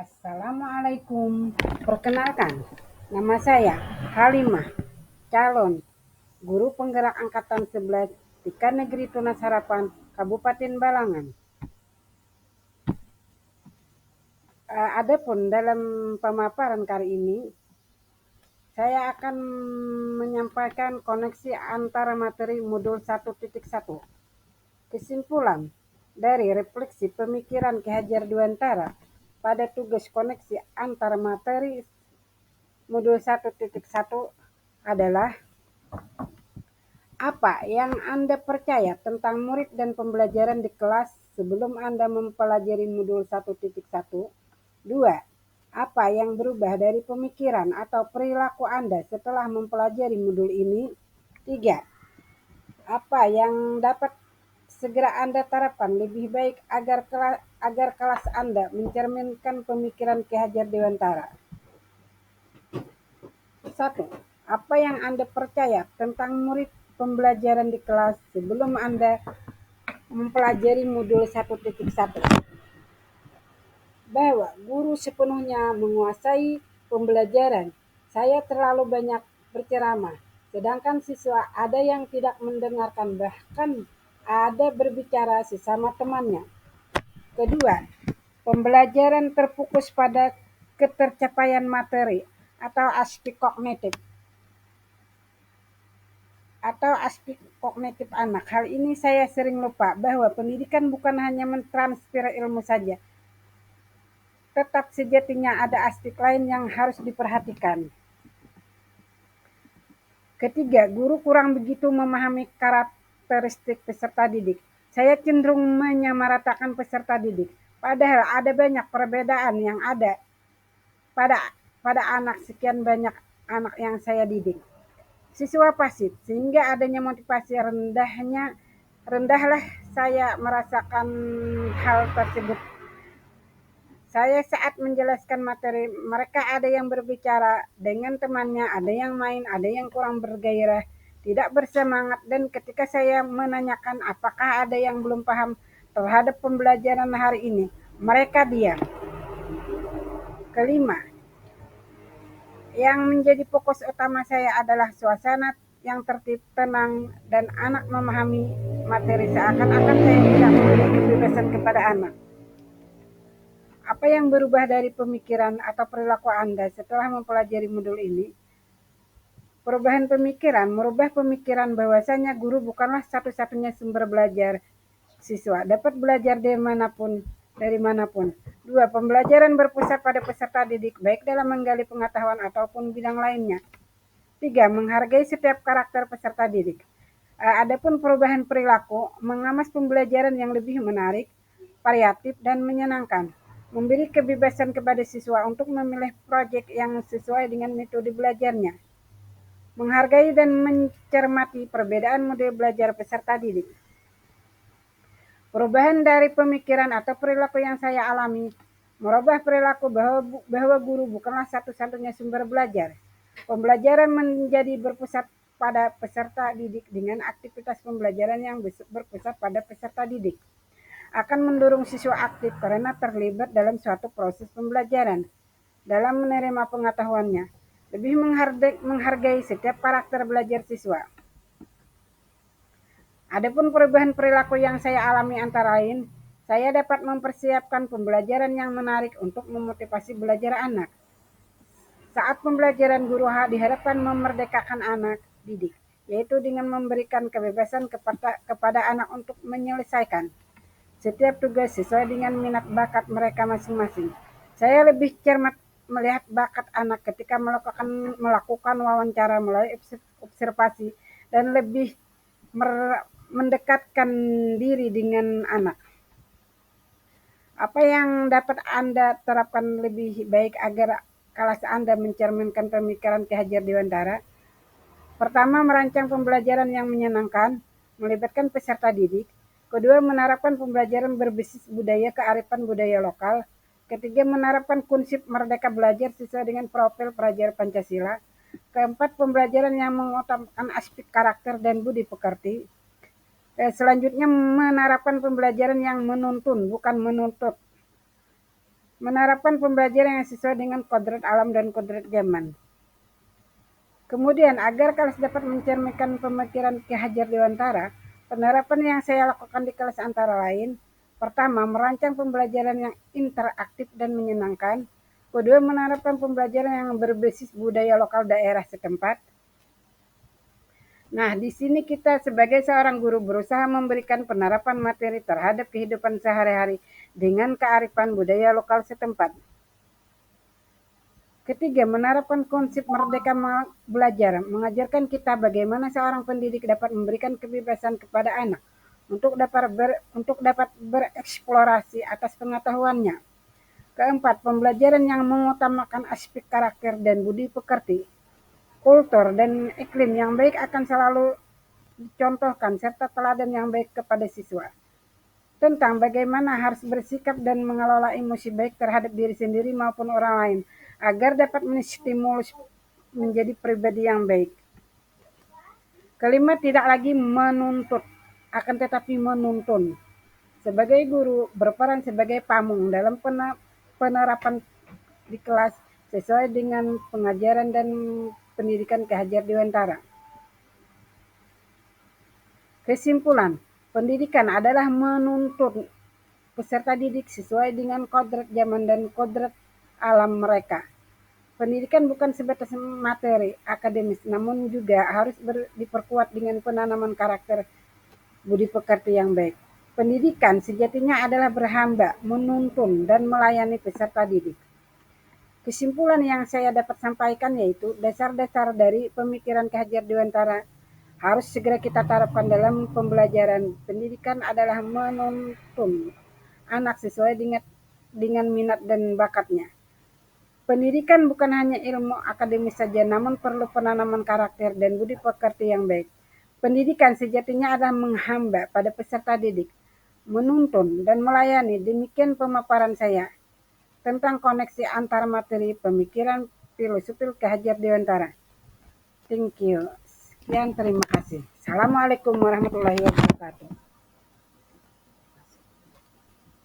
Assalamualaikum. Perkenalkan, nama saya Halimah, calon guru penggerak angkatan 11 Tika Negeri Tunas Harapan, Kabupaten Balangan. Adapun dalam pemaparan kali ini, saya akan menyampaikan koneksi antara materi modul 1.1. Kesimpulan dari refleksi pemikiran Ki Hajar Dewantara pada tugas koneksi antara materi modul 1.1 adalah apa yang Anda percaya tentang murid dan pembelajaran di kelas sebelum Anda mempelajari modul 1.1? 2. Apa yang berubah dari pemikiran atau perilaku Anda setelah mempelajari modul ini? 3. Apa yang dapat segera Anda terapkan lebih baik agar kelas Anda mencerminkan pemikiran Ki Hajar Dewantara? 1. Apa yang Anda percaya tentang murid pembelajaran di kelas sebelum Anda mempelajari modul 1.1? Bahwa guru sepenuhnya menguasai pembelajaran. Saya terlalu banyak berceramah, sedangkan siswa ada yang tidak mendengarkan, bahkan ada berbicara sesama temannya. Kedua, pembelajaran terfokus pada ketercapaian materi atau aspek kognitif anak. Hal ini saya sering lupa bahwa pendidikan bukan hanya mentransfer ilmu saja, tetap sejatinya ada aspek lain yang harus diperhatikan. Ketiga, guru kurang begitu memahami karakteristik peserta didik. Saya cenderung menyamaratakan peserta didik, padahal ada banyak perbedaan yang ada pada anak sekian banyak anak yang saya didik. Siswa pasif, sehingga adanya motivasi rendahlah saya merasakan hal tersebut. Saya saat menjelaskan materi, mereka ada yang berbicara dengan temannya, ada yang main, ada yang kurang bergairah, tidak bersemangat, dan ketika saya menanyakan apakah ada yang belum paham terhadap pembelajaran hari ini, mereka diam. Kelima, yang menjadi fokus utama saya adalah suasana yang tertib, tenang, dan anak memahami materi seakan-akan saya tidak memberi kebebasan kepada anak. Apa yang berubah dari pemikiran atau perilaku Anda setelah mempelajari modul ini? Perubahan pemikiran, merubah pemikiran bahwasanya guru bukanlah satu-satunya sumber belajar. Siswa dapat belajar dari manapun. 2. Pembelajaran berpusat pada peserta didik, baik dalam menggali pengetahuan ataupun bidang lainnya. 3. Menghargai setiap karakter peserta didik. Adapun perubahan perilaku, mengamas pembelajaran yang lebih menarik, variatif, dan menyenangkan. Memberi kebebasan kepada siswa untuk memilih proyek yang sesuai dengan metode belajarnya. Menghargai dan mencermati perbedaan model belajar peserta didik. Perubahan dari pemikiran atau perilaku yang saya alami, merubah perilaku bahwa guru bukanlah satu-satunya sumber belajar. Pembelajaran menjadi berpusat pada peserta didik dengan aktivitas pembelajaran yang berpusat pada peserta didik. Akan mendorong siswa aktif karena terlibat dalam suatu proses pembelajaran, dalam menerima pengetahuannya, lebih menghargai setiap karakter belajar siswa. Adapun perubahan perilaku yang saya alami antara lain, saya dapat mempersiapkan pembelajaran yang menarik untuk memotivasi belajar anak. Saat pembelajaran guru diharapkan memerdekakan anak didik, yaitu dengan memberikan kebebasan kepada anak untuk menyelesaikan setiap tugas sesuai dengan minat bakat mereka masing-masing. Saya lebih cermat melihat bakat anak ketika melakukan wawancara melalui observasi dan lebih mendekatkan diri dengan anak. Apa yang dapat Anda terapkan lebih baik agar kelas Anda mencerminkan pemikiran Ki Hajar Dewantara? Pertama, merancang pembelajaran yang menyenangkan, melibatkan peserta didik. Kedua, menerapkan pembelajaran berbasis budaya kearifan budaya lokal. Ketiga, menerapkan konsep merdeka belajar sesuai dengan profil pelajar Pancasila. Keempat, pembelajaran yang mengutamakan aspek karakter dan budi pekerti. Selanjutnya, menerapkan pembelajaran yang menuntun, bukan menuntut. menerapkan pembelajaran yang sesuai dengan kodrat alam dan kodrat zaman. Kemudian, agar kelas dapat mencerminkan pemikiran Ki Hajar Dewantara, penerapan yang saya lakukan di kelas antara lain, pertama, merancang pembelajaran yang interaktif dan menyenangkan. Kedua, menerapkan pembelajaran yang berbasis budaya lokal daerah setempat. Nah, di sini kita sebagai seorang guru berusaha memberikan penerapan materi terhadap kehidupan sehari-hari dengan kearifan budaya lokal setempat. Ketiga, menerapkan konsep merdeka belajar, mengajarkan kita bagaimana seorang pendidik dapat memberikan kebebasan kepada anak untuk dapat bereksplorasi atas pengetahuannya. Keempat, pembelajaran yang mengutamakan aspek karakter dan budi pekerti, kultur dan iklim yang baik akan selalu dicontohkan serta teladan yang baik kepada siswa. Tentang bagaimana harus bersikap dan mengelola emosi baik terhadap diri sendiri maupun orang lain agar dapat menstimulus menjadi pribadi yang baik. Kelima, tidak lagi menuntut, akan tetapi menuntun. Sebagai guru, berperan sebagai pamung dalam penerapan di kelas sesuai dengan pengajaran dan pendidikan Ki Hajar Dewantara. Kesimpulan, pendidikan adalah menuntun peserta didik sesuai dengan kodrat zaman dan kodrat alam mereka. Pendidikan bukan sebatas materi akademis, namun juga harus diperkuat dengan penanaman karakter budi pekerti yang baik. Pendidikan sejatinya adalah berhamba, menuntun, dan melayani peserta didik. Kesimpulan yang saya dapat sampaikan yaitu dasar-dasar dari pemikiran Ki Hajar Dewantara harus segera kita terapkan dalam pembelajaran. Pendidikan adalah menuntun anak sesuai dengan minat dan bakatnya. Pendidikan bukan hanya ilmu akademis saja, namun perlu penanaman karakter dan budi pekerti yang baik. Pendidikan sejatinya adalah menghamba pada peserta didik, menuntun dan melayani. Demikian pemaparan saya tentang koneksi antar materi pemikiran filosofi Ki Hajar Dewantara. Thank you. Sekian, terima kasih. Assalamualaikum warahmatullahi wabarakatuh.